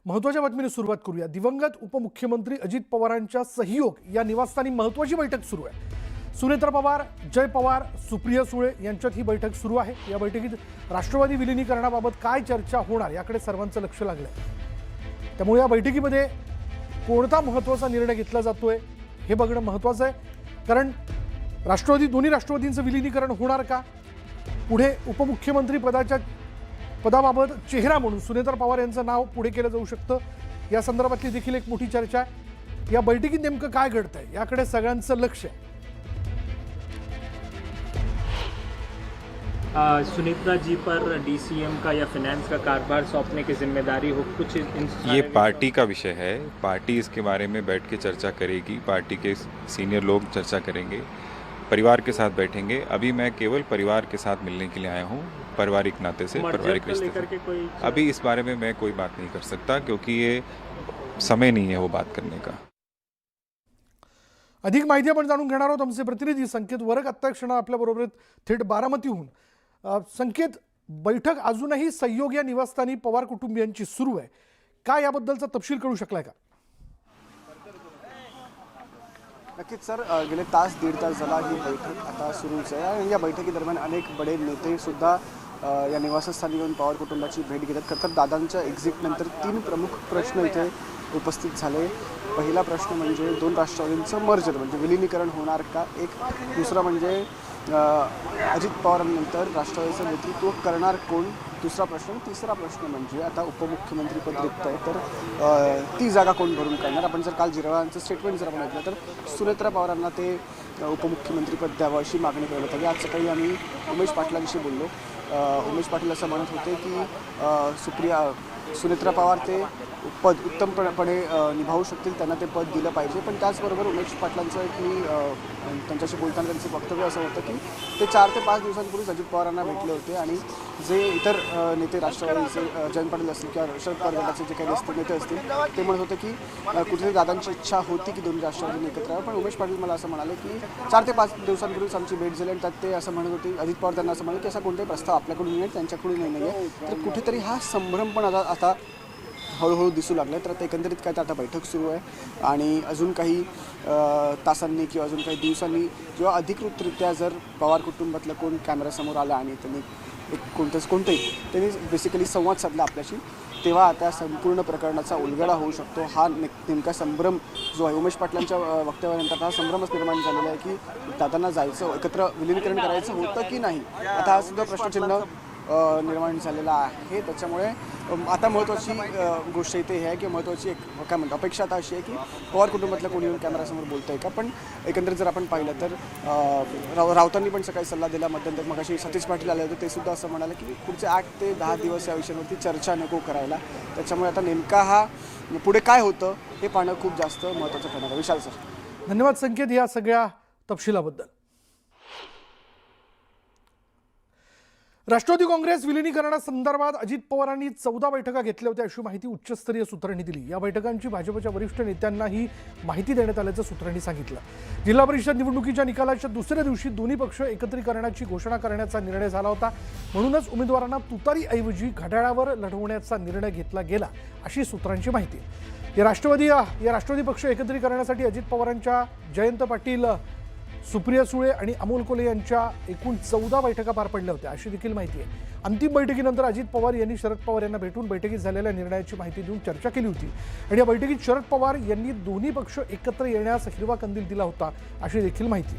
महत्त्वाच्या बातमीने सुरुवात करूया। दिवंगत उपमुख्यमंत्री अजित पवारांच्या सहयोग या निवासस्थानी महत्त्वाची बैठक सुरू आहे। सुनेत्रा पवार, जय पवार, सुप्रिया सुळे यांच्यात ही बैठक सुरू आहे। या बैठकीत राष्ट्रवादी विलीनीकरणाबाबत काय चर्चा होणार याकडे सर्वांचं लक्ष लागलंय। त्यामुळे या बैठकीमध्ये कोणता महत्त्वाचा निर्णय घेतला जातोय हे बघणं महत्त्वाचं आहे। कारण दोन्ही राष्ट्रवादींचं विलीनीकरण होणार का? पुढे उपमुख्यमंत्री पदाबाबत चेहरा म्हणून सुनेत्रा पवार यांचं नाव पुढे केलं जाऊ शकतं। या संदर्भातली देखील एक मोठी चर्चा आहे। या बैठकीत नेमकं काय घडतंय याकडे सगळ्यांचं लक्ष आहे। सुनेत्रा जी पर डीसीएम का या फाइनेंस का कारोबार सौंपने की जिम्मेदारी हो, कुछ ये पार्टी का विषय है। पार्टी इसके बारे में बैठ के चर्चा करेगी। पार्टी के सीनियर लोग चर्चा करेंगे, परिवार के साथ बैठेंगे। अभी मैं केवल परिवार के साथ मिलने के लिए आया हूँ, पारिवारिक नाते से, पारिवारिक रिश्ते से। अभी इस बारे में मैं कोई बात नहीं कर सकता क्योंकि ये समय नहीं है वो बात करने का। अधिक माहिती आपण जाणून घेणार आहोत। आमचे प्रतिनिधी संकेत वरक आता क्षण आपल्याबरोबर थेट बारामतीहून। संकेत, बैठक अजूनही सहयोग या निवासस्थानी पवार कुटुंबियांची सुरू आहे। काय याबद्दलचा तपशील कळू शकलाय का? नक्कीच सर, गेले तास दीड तास झाला ही बैठक आता सुरूच आहे आणि या बैठकीदरम्यान अनेक बडे नेते सुद्धा या निवासस्थानी येऊन पवार कुटुंबाची भेट घेतात। खरं तर दादांच्या एक्झिटनंतर 3 प्रमुख प्रश्न इथे उपस्थित झाले। पहिला प्रश्न म्हणजे 2 राष्ट्रवादींचं मर्जर म्हणजे विलीनीकरण होणार का, एक दुसरा म्हणजे अजित पवारांनंतर राष्ट्रवादीचं नेतृत्व करणार कोण, दुसरा प्रश्न, तिसरा प्रश्न म्हणजे आता उपमुख्यमंत्रीपद रिक्त आहे तर ती जागा कोण भरून काढणार। आपण जर काल जिरवाळांचं स्टेटमेंट जर आपण ऐकलं तर सुनेत्रा पवारांना ते उपमुख्यमंत्रीपद द्यावं अशी मागणी करत होती। आज सकाळी आम्ही उमेश पाटलांशी बोललो। उमेश पाटील असं म्हणत होते की सुनेत्रा पवार ते पद उत्तमपणे निभावू शकतील, त्यांना ते पद दिलं पाहिजे। पण त्याचबरोबर उमेश पाटलांचं एक मी त्यांच्याशी बोलताना त्यांचं वक्तव्य असं होतं की ते 4 ते 5 दिवसांपूर्वीच अजित पवारांना भेटले होते आणि जे इतर नेते राष्ट्रवादीचे जयंत पाटील असतील किंवा शरद पवार गटाचे जे काही नेते असतील ते म्हणत होते की कुठेतरी दादांची इच्छा होती की दोन्ही राष्ट्रवादी एकत्र यावं। पण उमेश पाटील मला असं म्हणाले की 4 ते 5 दिवसांपूर्वीच आमची भेट झाली आणि त्यात ते असं म्हणत होते, अजित पवार त्यांना असं म्हणाले की असा कोणताही प्रस्ताव आपल्याकडून नाही, त्यांच्याकडून नाही आहे। तर कुठेतरी हा संभ्रम पण आता हळूहळू दिसू लागला। तर आता एकंदरीत काय तर आता बैठक सुरू आहे आणि अजून काही तासांनी किंवा अजून काही दिवसांनी जेव्हा अधिकृतरित्या जर पवार कुटुंबातलं कोण कॅमेऱ्यासमोर आलं आणि त्यांनी कोणतंही त्यांनी बेसिकली संवाद साधला आपल्याशी, तेव्हा आता संपूर्ण प्रकरणाचा उलगडा होऊ शकतो। हा नेमका संभ्रम जो आहे उमेश पाटलांच्या वक्तव्यानंतर हा संभ्रमच निर्माण झालेला आहे की दादांना जायचं, एकत्र विलीनीकरण करायचं होतं की नाही, आता हा सुद्धा प्रश्नचिन्ह निर्माण झालेला आहे। त्याच्यामुळे आता महत्त्वाची गोष्ट इथे हे आहे की महत्त्वाची एक काय म्हणतो अपेक्षा आता अशी आहे की पवार कुटुंबातल्या कोणी येऊन कॅमेरासमोर बोलतं आहे का। पण एकंदरीत जर आपण पाहिलं तर राऊतांनी पण सकाळी सल्ला दिला मध्यंतर। मग अशी सतीश पाटील आले होते, ते सुद्धा असं म्हणाले की पुढचे 8 ते 10 दिवस या विषयावरती चर्चा नको करायला। त्याच्यामुळे आता नेमका हा पुढे काय होतं हे पाहणं खूप जास्त महत्त्वाचं ठरणार आहे। विशाल सर, धन्यवाद संकेत या सगळ्या तपशिलाबद्दल। राष्ट्रवादी काँग्रेस विलीनीकरणासंदर्भात अजित पवारांनी 14 बैठका घेतल्या होत्या अशी माहिती उच्चस्तरीय सूत्रांनी दिली। या बैठकांची भाजपच्या वरिष्ठ नेत्यांनाही माहिती देण्यात आल्याचं सूत्रांनी सांगितलं। जिल्हा परिषद निवडणुकीच्या निकालाच्या दुसऱ्या दिवशी दोन्ही पक्ष एकत्रीकरणाची घोषणा करण्याचा निर्णय झाला होता। म्हणूनच उमेदवारांना तुतारीऐवजी घड्याळावर लढवण्याचा निर्णय घेतला गेला अशी सूत्रांची माहिती। या राष्ट्रवादी पक्ष एकत्रीकरणासाठी अजित पवारांच्या जयंत पाटील, सुप्रिया सुळे आणि अमोल कोल्हे यांच्या एकूण 14 बैठका पार पडल्या होत्या अशी देखील माहिती आहे। अंतिम बैठकीनंतर अजित पवार यांनी शरद पवार यांना भेटून बैठकीत झालेल्या निर्णयाची माहिती देऊन चर्चा केली होती आणि या बैठकीत शरद पवार यांनी दोन्ही पक्ष एकत्र येण्यास हिरवा कंदील दिला होता अशी देखील माहिती।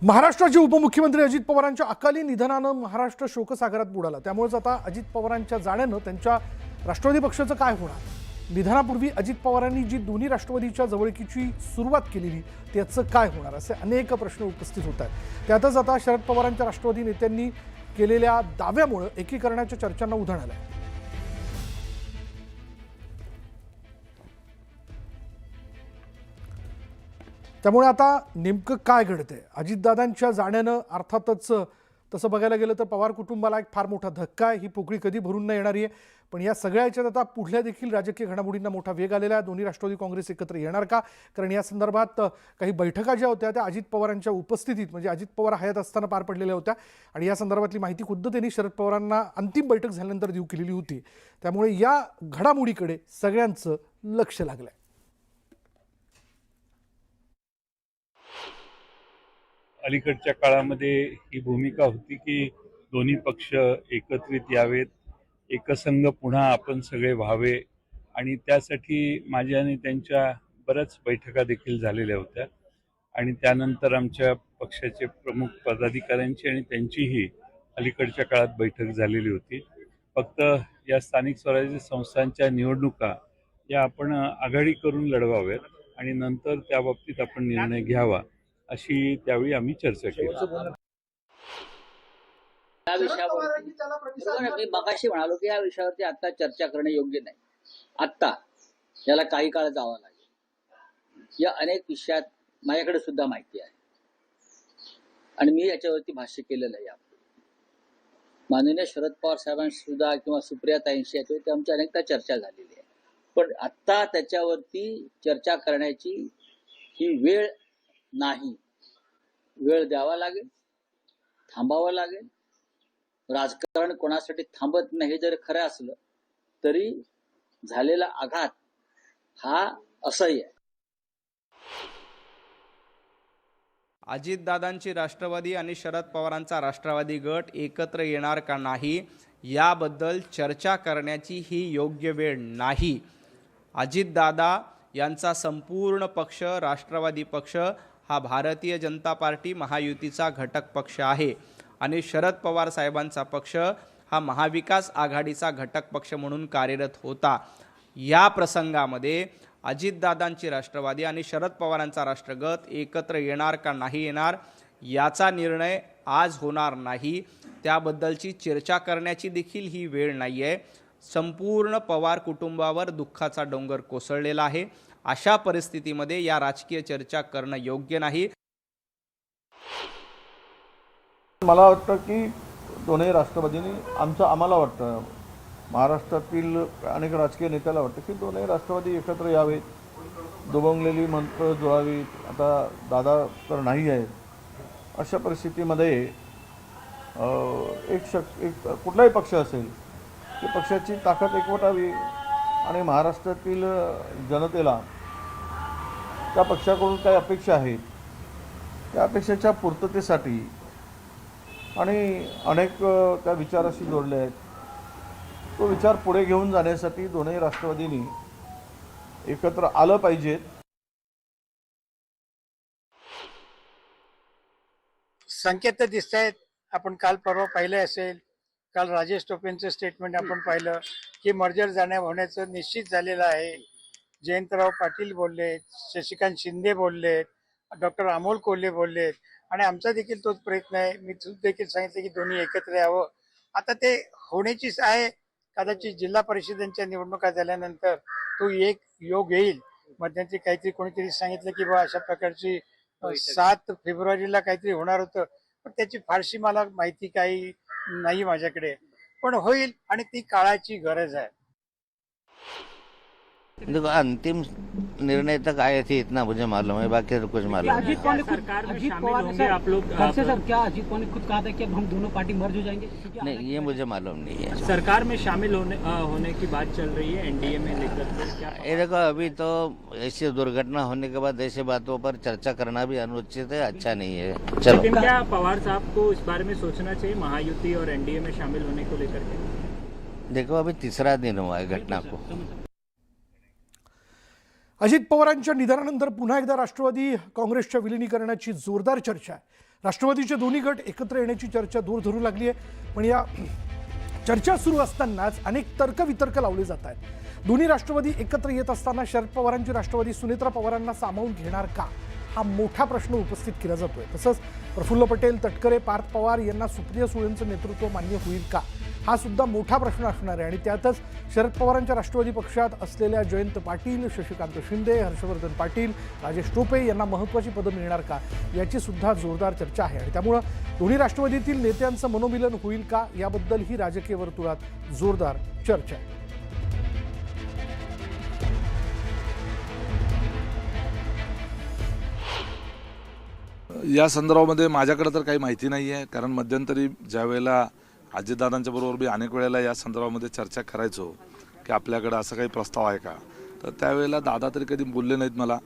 महाराष्ट्राचे उपमुख्यमंत्री अजित पवारांच्या अकाली निधनानं महाराष्ट्र शोकसागरात बुडाला। त्यामुळेच आता अजित पवारांच्या जाण्यानं त्यांच्या राष्ट्रवादी पक्षाचं काय होणार? निधनापूर्वी अजित पवारांनी जी दोन्ही राष्ट्रवादीच्या जवळकीची सुरुवात केलेली त्याचं काय होणार असे अनेक प्रश्न उपस्थित होत आहेत। त्यातच आता शरद पवारांच्या राष्ट्रवादी नेत्यांनी केलेल्या दाव्यामुळे एकीकरणाच्या चर्चांना उधाण आलंय। त्यामुळे आता नेमकं काय घडतंय? अजितदादांच्या जाण्यानं अर्थातच तसं बघायला गेलं तर पवार कुटुंबाला एक फार मोठा धक्का आहे. ही पोकळी कधी भरून न येणारी आहे. पण या सगळ्या याच्यात आता पुढल्या देखील राजकीय घडामोडींना मोठा वेग आलेला आहे. दोन्ही राष्ट्रवादी काँग्रेस एकत्र येणार का? कारण या संदर्भात काही बैठका ज्या होत्या त्या अजित पवारांच्या उपस्थितीत म्हणजे अजित पवार हयात असताना पार पडलेल्या होत्या आणि या संदर्भातली माहिती खुद्द त्यांनी शरद पवारांना अंतिम बैठक झाल्यानंतर देऊ केलेली होती. त्यामुळे या घडामोडीकडे सगळ्यांचं लक्ष लागलं आहे. अलीकडच्या काळामध्ये ही भूमिका होती की दोन्ही पक्ष एकत्रित यावेत, एकसंघ पुन्हा आपण सगळे व्हावे आणि त्यासाठी माझ्या आणि त्यांच्या बऱ्याच बैठका देखील झालेल्या होत्या आणि त्यानंतर आमच्या पक्षाचे प्रमुख पदाधिकाऱ्यांची आणि त्यांचीही अलीकडच्या काळात बैठक झालेली होती. फक्त या स्थानिक स्वराज्य संस्थांच्या निवडणुका या आपण आघाडी करून लढवाव्यात आणि नंतर त्या बाबतीत आपण निर्णय घ्यावा अशी त्यावेळी आम्ही चर्चा केली. या विषयावरती बरोबर मी मगाशी म्हणालो की या विषयावरती आता चर्चा करणं योग्य नाही. आत्ता याला काही काळ जावं लागेल. या अनेक विषयात माझ्याकडे सुद्धा माहिती आहे आणि मी याच्यावरती भाष्य केलेलं आहे. माननीय शरद पवार साहेबांशी सुद्धा किंवा सुप्रियाताईंशी याच्यावरती आमची अनेकदा चर्चा झालेली आहे. पण आत्ता त्याच्यावरती चर्चा करण्याची ही वेळ नाही. वेळ द्यावा लागेल, थांबावं लागेल. राजकारण कोणासाठी थांबत नाही हे जर खरं असलं तरी झालेला आघात हा असह्य आहे. अजितदादांची राष्ट्रवादी आणि शरद पवारांचा राष्ट्रवादी गट एकत्र येणार का नाही याबद्दल चर्चा करण्याची ही योग्य वेळ नाही. अजितदादा यांचा संपूर्ण पक्ष राष्ट्रवादी पक्ष हा भारतीय जनता पार्टी महायुतीचा घटक पक्ष आहे आणि शरद पवार साहेबांचा पक्ष हा महाविकास आघाडीचा घटक पक्ष म्हणून कार्यरत होता. या प्रसंगामध्ये अजितदादांची राष्ट्रवादी आणि शरद पवारांचा राष्ट्रगट एकत्र येणार का नाही येणार याचा निर्णय आज होणार नाही. त्याबद्दलची चर्चा करण्याची देखील ही वेळ नाही आहे. संपूर्ण पवार कुटुंबावर दुःखाचा डोंगर कोसळलेला आहे. अशा परिस्थितीमध्ये या राजकीय चर्चा करणं योग्य नाही. मला वाटतं की दोन्ही राष्ट्रवादींनी आम्हाला वाटतं महाराष्ट्रातील अनेक राजकीय नेत्याला वाटतं की दोन्ही राष्ट्रवादी एकत्र यावेत, दुभंगलेली मंत्र जुळावीत. आता दादा तर नाही आहेत. अशा परिस्थितीमध्ये एक कुठलाही पक्ष असेल की पक्षाची ताकद एकवटावी आणि महाराष्ट्रातील जनतेला त्या पक्षाकडून काही अपेक्षा आहेत त्या अपेक्षेच्या पूर्ततेसाठी आणि अनेक त्या विचाराशी जोडले आहेत. तो विचार पुढे घेऊन जाण्यासाठी दोन्ही राष्ट्रवादींनी एकत्र आलं पाहिजेत. संकेत तर दिसत आहेत. आपण काल परवा पाहिलं असेल, काल राजेश टोपेंचं स्टेटमेंट आपण पाहिलं की मर्जर होण्याचं निश्चित झालेलं आहे. जयंतराव पाटील बोललेत, शशिकांत शिंदे बोललेत, डॉक्टर अमोल कोल्हे बोललेत आणि आमचा देखील तोच प्रयत्न आहे. मी देखील सांगितलं की दोन्ही एकत्र यावं. आता ते होण्याचीच आहे. कदाचित जिल्हा परिषदांच्या निवडणुका झाल्यानंतर तो एक योग येईल. मध्यंतरी काहीतरी कोणीतरी सांगितलं की बा अशा प्रकारची 7 फेब्रुवारीला काहीतरी होणार होतं, पण त्याची फारशी मला माहिती काही नाही माझ्याकडे. पण होईल आणि ती काळाची गरज आहे. देखो अंतिम निर्णय तक आए थे इतना मुझे मालूम है, बाकी तो कुछ मालूम नहीं। सरकार में शामिल होंगे आप लोग? सर क्या अजीत पवार ने खुद कहा था कि अब हम दोनों पार्टी मर्ज हो जाएंगे? नहीं, ये मुझे मालूम नहीं है। सरकार में शामिल होने की बात चल रही है एनडीए में लेकर के, क्या? ये देखो अभी तो ऐसी दुर्घटना होने के बाद ऐसी बातों पर चर्चा करना भी अनुचित है, अच्छा नहीं है। चलो, लेकिन क्या पवार साहब को इस बारे में सोचना चाहिए महायुति और एनडीए में शामिल होने को लेकर के? देखो अभी तीसरा दिन हुआ है घटना को। अजित पवारांच्या निधनानंतर पुन्हा एकदा राष्ट्रवादी काँग्रेसच्या विलिनीकरणाची जोरदार चर्चा आहे. राष्ट्रवादीचे दोन्ही गट एकत्र येण्याची चर्चा दूर धरू लागली आहे. पण या चर्चा सुरू असतानाच अनेक तर्कवितर्क लावले जात आहेत. दोन्ही राष्ट्रवादी एकत्र येत असताना शरद पवारांची राष्ट्रवादी सुनेत्रा पवारांना सामावून घेणार का, हा मोठा प्रश्न उपस्थित केला जातोय. तसंच प्रफुल्ल पटेल, तटकरे, पार्थ पवार यांना सुप्रिया सुळेंचं नेतृत्व मान्य होईल का, हा सुद्धा मोठा प्रश्न असणार आहे. आणि त्यातच शरद पवारांच्या राष्ट्रवादी पक्षात असलेल्या जयंत पाटील, शशिकांत शिंदे, हर्षवर्धन पाटील, राजेश टोपे यांना महत्त्वाची पदं मिळणार का याची सुद्धा जोरदार चर्चा आहे. आणि त्यामुळं दोन्ही राष्ट्रवादीतील नेत्यांचं मनोमिलन होईल का याबद्दल ही राजकीय वर्तुळात जोरदार चर्चा आहे. या संदर्भामध्ये माझ्याकडे तर काही माहिती नाही आहे, कारण मध्यंतरी ज्या वेळेला अजितदादांच्या बरोबर मी अनेक वेळेला या संदर्भामध्ये चर्चा करायचो की आपल्याकडे असं काही प्रस्ताव आहे का, तर त्यावेळेला दादा तरी कधी बोलले नाहीत मला,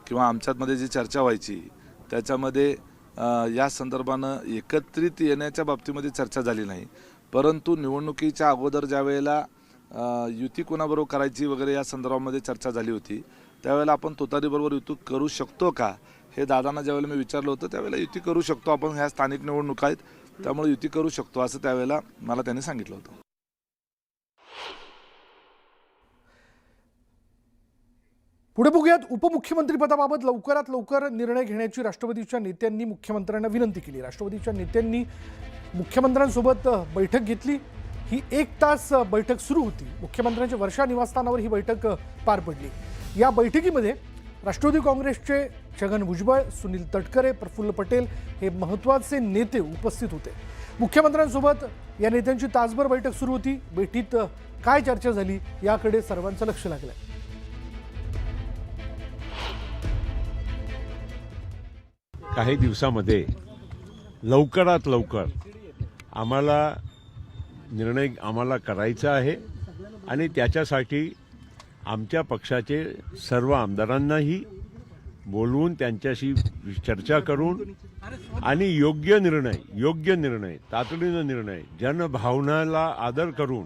किंवा आमच्यामध्ये जी चर्चा व्हायची त्याच्यामध्ये या संदर्भानं एकत्रित येण्याच्या बाबतीमध्ये चर्चा झाली नाही. परंतु निवडणुकीच्या अगोदर ज्या वेळेला युती कोणाबरोबर करायची वगैरे या संदर्भामध्ये चर्चा झाली होती, त्यावेळेला आपण तुतारीबरोबर युती करू शकतो का हे दादांना ज्यावेळेला मी विचारलं होतं त्यावेळेला युती करू शकतो आपण, ह्या स्थानिक निवडणुका आहेत त्यामुळे युती करू शकतो असं त्यावेळेला मला त्यांनी सांगितलं होतं. पुढे बघूयात. उपमुख्यमंत्रीपदाबाबत लवकरात लवकर निर्णय घेण्याची राष्ट्रवादीच्या नेत्यांनी मुख्यमंत्र्यांना विनंती केली. राष्ट्रवादीच्या नेत्यांनी मुख्यमंत्र्यांसोबत बैठक घेतली. ही 1 तास बैठक सुरू होती. मुख्यमंत्र्यांच्या वर्षा निवासस्थानावर ही बैठक पार पडली. या बैठकीमध्ये राष्ट्रवादी काँग्रेसचे छगन भुजबळ, सुनील तटकरे, प्रफुल्ल पटेल हे महत्त्वाचे नेते उपस्थित होते. मुख्यमंत्र्यांसोबत या नेत्यांची तासभर बैठक सुरू होती. बैठकीत काय चर्चा झाली याकडे सर्वांचं लक्ष लागलं. काही दिवसामध्ये लवकरात लवकर निर्णय आम्हाला करायचा आहे आणि त्याच्यासाठी आमच्या पक्षाचे सर्व आमदारांनाही बोलवून त्यांच्याशी चर्चा करून आणि योग्य निर्णय तातडीनं निर्णय जनभावनाला आदर करून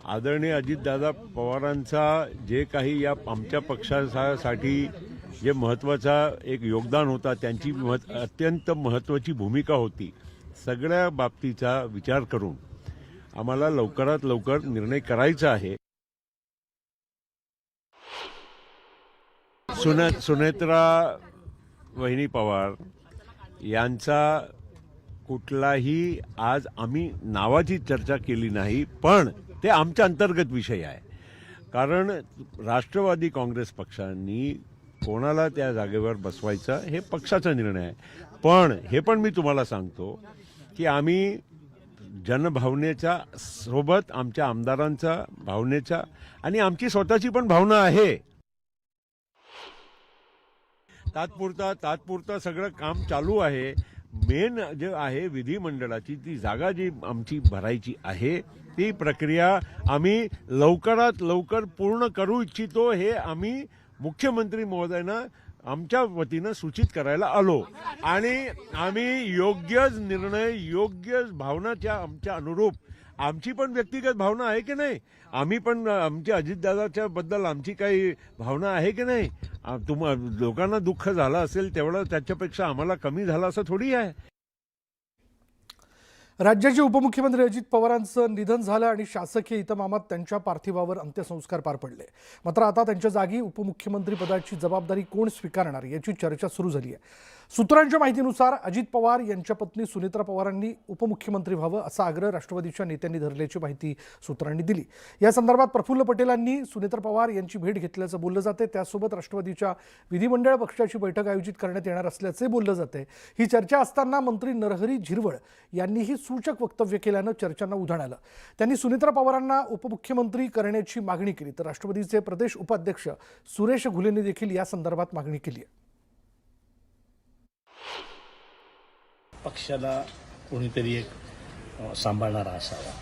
आदरणीय अजितदादा पवारांचा जे काही या आमच्या पक्षासाठी जे महत्त्वाचा एक योगदान होता, त्यांची अत्यंत महत्त्वाची भूमिका होती, सगळ्या बाबतीचा विचार करून आम्हाला लवकरात लवकर निर्णय करायचा आहे. सुनेत्रा वहिनी पवार यांचा कुठलाही आज आम्ही नावाची चर्चा केली नाही, पण ते आमच्या अंतर्गत विषय आहे. कारण राष्ट्रवादी काँग्रेस पक्षांनी कोणाला त्या जागेवर बसवायचा हे पक्षाचा निर्णय आहे. पण हे पण मी तुम्हाला सांगतो की आम्ही जनभावनेच्या सोबत आमच्या आमदारांचा भावनेचा आणि आमची स्वतःची पण भावना आहे. तात्पुरता सगळं काम चालू आहे. मेन जे आहे विधिमंडळाची ती जागा जी आमची भरायची आहे ती प्रक्रिया आम्ही लवकरात लवकर पूर्ण करू इच्छितो. हे आम्ही मुख्यमंत्री महोदयांना आमच्या वतीनं सूचित करायला आलो आणि आम्ही योग्य निर्णय योग्य भावनाच्या आमच्या अनुरूप आमची पण व्यक्तिगत भावना आहे की नाही, आम्ही पण आमच्या अजितदादाच्या बद्दल आमची काही भावना आहे की नाही. लोकांना दुःख झालं असेल तेवढं त्याच्यापेक्षा आम्हाला कमी झालं असं थोडी आहे. राज्याचे उपमुख्यमंत्री अजित पवारांचं निधन झालं आणि शासकीय इतमामात त्यांच्या पार्थिवावर अंत्यसंस्कार पार पडले. मात्र आता त्यांच्या जागी उपमुख्यमंत्री पदाची जबाबदारी कोण स्वीकारणार याची चर्चा सुरू झाली आहे. सूत्रांच्या माहितीनुसार अजित पवार यांच्या पत्नी सुनेत्रा पवारांनी उपमुख्यमंत्री व्हावं असा आग्रह राष्ट्रवादीच्या नेत्यांनी धरल्याची माहिती सूत्रांनी दिली. या संदर्भात प्रफुल्ल पटेलांनी सुनेत्रा पवार यांची भेट घेतल्याचं बोललं जाते. त्यासोबत राष्ट्रवादीच्या विधिमंडळ पक्षाची बैठक आयोजित करण्यात येणार असल्याचे बोललं जाते. ही चर्चा असताना मंत्री नरहरी झिरवळ यांनीही सूचक वक्तव्य केल्यानं चर्चांना उधाण आलं. त्यांनी सुनेत्रा पवारांना उपमुख्यमंत्री करण्याची मागणी केली, तर राष्ट्रवादीचे प्रदेश उपाध्यक्ष सुरेश घुलेंनी देखील या संदर्भात मागणी केली आहे. पक्षाला कोणीतरी एक सांभाळणारा असावा.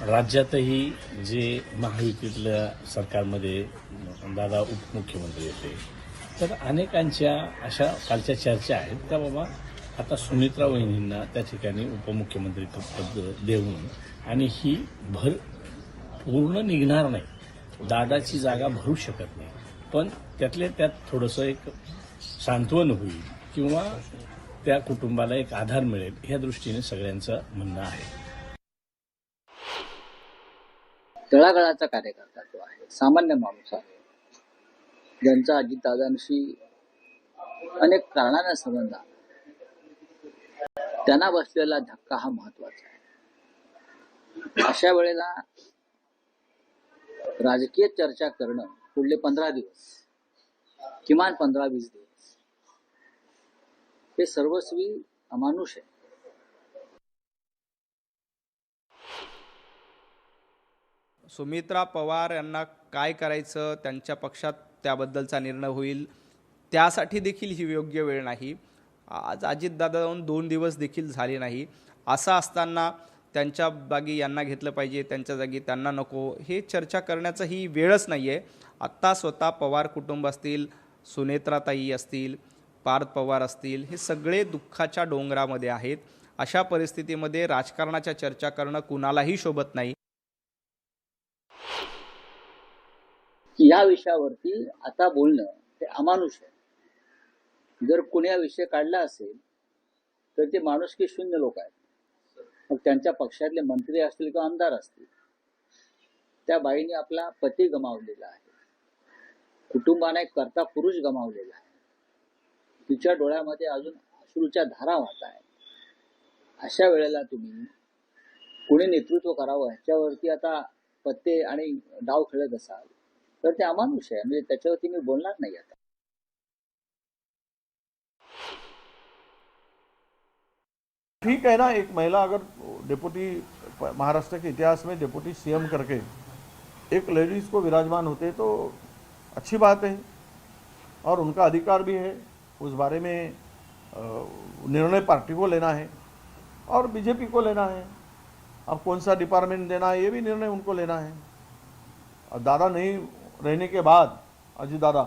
राज्यातही जे महायुतीतल्या सरकारमध्ये दादा उपमुख्यमंत्री होते, तर अनेकांच्या अशा कालच्या चर्चा आहेत का बाबा आता सुनेत्रा वहिनींना त्या ठिकाणी उपमुख्यमंत्री पद देऊन आणि ही भर पूर्ण निघणार नाही, दादाची जागा भरू शकत नाही, पण त्यातल्या त्यात थोडंसं एक सांत्वन होईल किंवा त्या कुटुंबाला एक आधार मिळेल ह्या दृष्टीने सगळ्यांचं म्हणणं आहे. तळागाळाचा कार्यकर्ता जो आहे, सामान्य माणूस आहे, ज्यांचा अजितदादांशी अनेक कारणांना संबंध आहे, त्यांना बसलेला धक्का हा महत्वाचा आहे. अशा वेळेला राजकीय चर्चा करणं पुढले 15 दिवस, किमान 15-20 दिवस, हे सर्वस्वी अमानुष आहे. सुमित्रा पवार यांना काय करायचं त्यांच्या पक्षात त्याबद्दलचा निर्णय होईल, त्यासाठी देखील ही योग्य वेळ नाही. आज अजितदादा जाऊन 2 दिवस देखील झाले नाही. असं असताना त्यांच्या जागी यांना घेतलं पाहिजे, त्यांच्या जागी त्यांना नको, हे चर्चा करण्याचं ही वेळच नाही आहे. आत्ता स्वतः पवार कुटुंब असतील, सुनेत्राताई असतील, पार्थ पवार असतील, हे सगळे दुःखाच्या डोंगरामध्ये आहेत. अशा परिस्थितीमध्ये राजकारणाच्या चर्चा करणं कुणालाही शोभत नाही. या विषयावरती आता बोलणं हे अमानुष आहे. जर कोणी हा विषय काढला असेल तर ते माणुसकी शून्य लोक आहेत. मग त्यांच्या पक्षातले मंत्री असतील किंवा आमदार असतील. त्या बाईने आपला पती गमावलेला आहे, कुटुंबाने एक कर्ता पुरुष गमावलेला आहे, तिच्या डोळ्यामध्ये अजून अश्रूच्या धारा वाहत आहेत. अशा वेळेला तुम्ही कोणी नेतृत्व करावं ह्याच्यावरती आता पत्ते आणि डाव खेळत असाल तर ते अमानुष आहे. म्हणजे त्याच्यावरती मी बोलणार नाही आता. ठीक है ना, एक महिला अगर डिप्टी महाराष्ट्र के इतिहास में डिप्टी सीएम करके एक लेडीज़ को विराजमान होते तो अच्छी बात है और उनका अधिकार भी है. उस बारे में निर्णय पार्टी को लेना है और बीजेपी को लेना है. अब कौन सा डिपार्टमेंट देना है ये भी निर्णय उनको लेना है. और दादा नहीं रहने के बाद अजीत दादा